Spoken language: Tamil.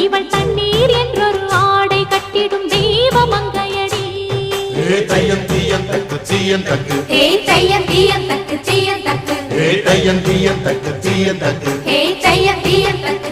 இவள் தண்ணீர் என்றொரு ஆடை கட்டிடும் தெய்வ மங்கையடி. தையம் தீயம் தக்கு தீயம் தக்கு தையம் தீயம் தக்கு தீயம் தக்கு தையம் தீயம் தக்கு தீயம் தக்கு தையம் தீயம் தக்கு